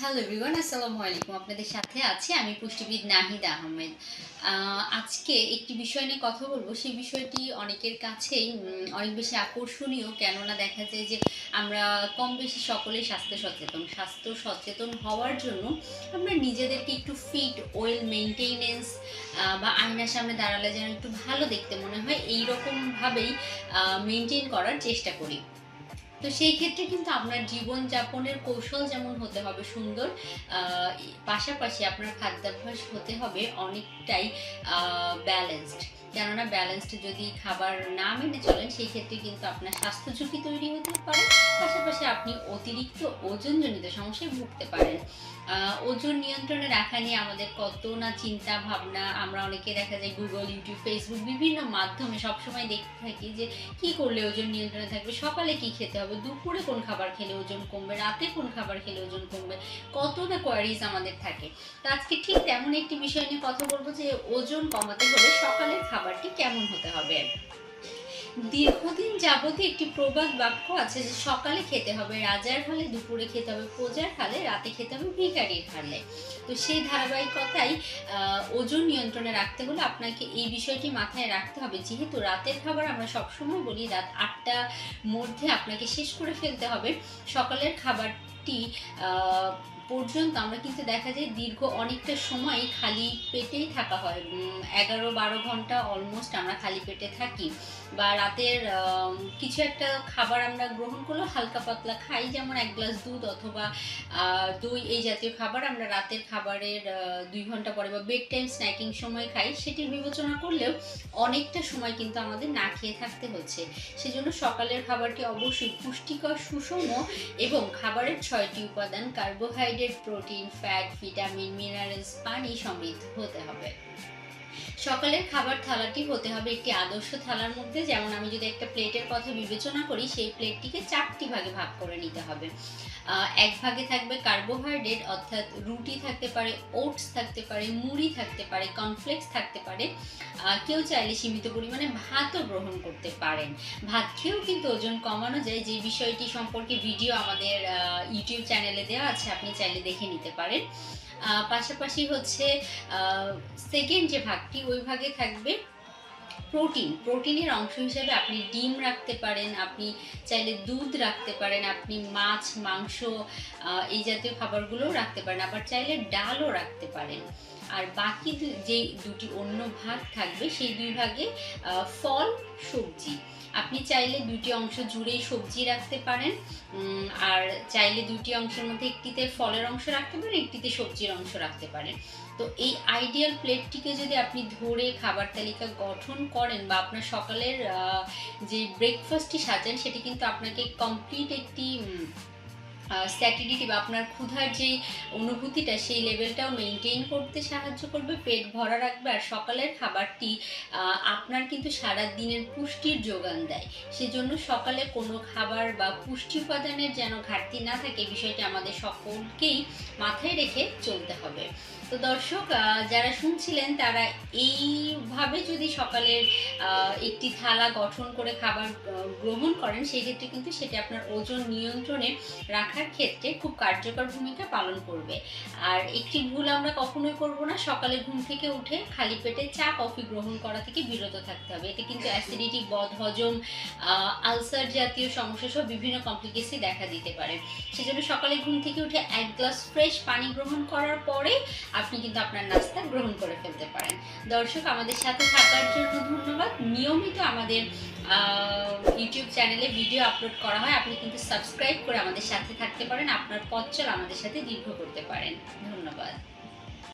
Hello everyone, আসসালামু আলাইকুম। আপনাদের সাথে আছি আমি পুষ্টিবিদ নাহিদ আহমেদ। আজকে একটি বিষয় নিয়ে কথা বলবো। সেই বিষয়টি অনেকের কাছেই অনেক বেশি আকর্ষণীয়। কেননা দেখা যায় যে আমরা কম বেশি সকলেই স্বাস্থ্য সচেতন হওয়ার জন্য আমরা নিজেদেরকে একটু ফিট, ওয়েল মেইনটেনেন্স বা আয়নার সামনে দাঁড়ালে যেন একটু ভালো দেখতে মনে হয়, এইরকমভাবেই মেইনটেইন করার চেষ্টা করি। তো সেই ক্ষেত্রে কিন্তু আপনার জীবনযাপনের কৌশল যেমন হতে হবে সুন্দর, পাশাপাশি আপনার খাদ্যাভ্যাস হতে হবে অনেকটাই ব্যালেন্সড। কেননা ব্যালেন্সড যদি খাবার না মেনে চলেন, সেই ক্ষেত্রে কিন্তু আপনার স্বাস্থ্য ঝুঁকি তৈরি হতে পারে। পাশাপাশি আপনি অতিরিক্ত ওজনজনিত সমস্যায় ভুগতে পারেন। ওজন নিয়ন্ত্রণে রাখা নিয়ে আমাদের কত না চিন্তা ভাবনা। আমরা অনেকে দেখা যায় গুগল, ইউটিউব, ফেসবুক বিভিন্ন মাধ্যমে সবসময় দেখতে থাকি যে কি করলে ওজন নিয়ন্ত্রণে থাকবে, সকালে কি খেতে হবে, দুপুরে কোন খাবার খেলে ওজন কমবে, রাতে কোন খাবার খেলে ওজন কমবে, কত না কোয়ারিজ আমাদের থাকে। তো আজকে ঠিক তেমন একটি বিষয় নিয়ে কথা বলবো যে ওজন কমাতে হলে সকালের খাবারটি কেমন হতে হবে। দীর্ঘদিন যাবতীয় একটি প্রবাদ বাক্য আছে যে সকালে খেতে হবে রাজার হালে, দুপুরে খেতে হবে প্রজার হালে, রাতে খেতে হবে ভিখারির হালে। তো সেই ধারাবাহিকতাই ওজন নিয়ন্ত্রণে রাখতে হলে আপনাকে এই বিষয়টি মাথায় রাখতে হবে। যেহেতু রাতের খাবার আমরা সবসময় বলি রাত 8টার মধ্যে আপনাকে শেষ করে ফেলতে হবে, সকালের খাবারটি পর্যন্ত আমরা কিন্তু দেখা যায় দীর্ঘ অনেকটা সময় খালি পেটেই থাকা হয়। 11-12 ঘন্টা অলমোস্ট আমরা খালি পেটে থাকি। বা রাতের কিছু একটা খাবার আমরা গ্রহণ করলেও হালকা পাতলা খাই, যেমন 1 গ্লাস দুধ অথবা দই, এই জাতীয় খাবার আমরা রাতের খাবারের 2 ঘন্টা পরে বা বেড টাইম স্ন্যাকিং সময় খাই। সেটির বিবেচনা করলেও অনেকটা সময় কিন্তু আমাদের না খেয়ে থাকতে হচ্ছে। সেজন্য সকালের খাবারটি অবশ্যই পুষ্টিকর, সুষম এবং খাবারের 6টি উপাদান carbohydrate, protein, fat, vitamin, minerals, পানি সমৃদ্ধ হতে হবে। সকালের খাবার থালাটি হতে হবে একটি আদর্শ থালার মধ্যে। যেমন আমি যদি একটা প্লেটের কথা বিবেচনা করি, সেই প্লেটটিকে 4টি ভাগে ভাগ করে নিতে হবে। এক ভাগে থাকবে কার্বোহাইড্রেট, অর্থাৎ রুটি থাকতে পারে, ওটস থাকতে পারে, মুড়ি থাকতে পারে, কর্নফ্লেক্স থাকতে পারে। কেউ চাইলে সীমিত পরিমাণে ভাতও গ্রহণ করতে পারেন। ভাত খেয়েও কিন্তু ওজন কমানো যায়, যে বিষয়টি সম্পর্কে ভিডিও আমাদের ইউটিউব চ্যানেলে দেওয়া আছে, আপনি চাইলে দেখে নিতে পারেন। পাশাপাশি হচ্ছে সেকেন্ড যে ভাগটি, ওই ভাগে থাকবে প্রোটিনের অংশ হিসেবে আপনি ডিম রাখতে পারেন, আপনি চাইলে দুধ রাখতে পারেন, আপনি মাছ, মাংস, এই জাতীয় খাবারগুলোও রাখতে পারেন, আবার চাইলে ডালও রাখতে পারেন। আর বাকি যে দুটি অন্য ভাগ থাকবে, সেই 2 ভাগে ফল, সবজি। আপনি চাইলে 2টি অংশ জুড়েই সবজি রাখতে পারেন, আর চাইলে 2টি অংশের মধ্যে একটিতে ফলের অংশ রাখতে পারেন, একটিতে সবজির অংশ রাখতে পারেন। তো এই আইডিয়াল প্লেটটিকে যদি আপনি ধরে খাবার তালিকা গঠন করেন বা আপনার সকালের যে ব্রেকফাস্টটি সাজান, সেটি কিন্তু আপনাকে কমপ্লিট একটি স্যাটিডিটি বা আপনার ক্ষুধার যেই অনুভূতিটা, সেই লেভেলটাও মেনটেন করতে সাহায্য করবে, পেট ভরা রাখবে। আর সকালের খাবারটি আপনার কিন্তু সারা দিনের পুষ্টির যোগান দেয়। সেজন্য সকালে কোনো খাবার বা পুষ্টি উপাদানের যেন ঘাটতি না থাকে, বিষয়টি আমাদের সকলকেই মাথায় রেখে চলতে হবে। তো দর্শক, যারা শুনছিলেন তারা এইভাবে যদি সকালের একটি থালা গঠন করে খাবার গ্রহণ করেন, সেই ক্ষেত্রে কিন্তু সেটি আপনার ওজন নিয়ন্ত্রণে রাখার ক্ষেত্রে খুব কার্যকর ভূমিকা পালন করবে। আর একটি ভুল আমরা কখনোই করব না, সকালে ঘুম থেকে উঠে খালি পেটে চা কফি গ্রহণ করা থেকে বিরত থাকতে হবে। এতে কিন্তু অ্যাসিডিটি, বদহজম, আলসার জাতীয় সমস্যা সহ বিভিন্ন কমপ্লিকেশন দেখা দিতে পারে। সেজন্য সকালে ঘুম থেকে উঠে 1 গ্লাস ফ্রেশ পানি গ্রহণ করার পরে আপনি কিন্তু আপনার নাস্তা গ্রহণ করে ফেলতে পারেন। দর্শক, আমাদের সাথে থাকার জন্য ধন্যবাদ। নিয়মিত আমাদের ইউটিউব চ্যানেলে ভিডিও আপলোড করা হয়, আপনি কিন্তু সাবস্ক্রাইব করে আমাদের সাথে থাকতে পারেন, আপনার পথ চলা আমাদের সাথে দীর্ঘ করতে পারেন। ধন্যবাদ।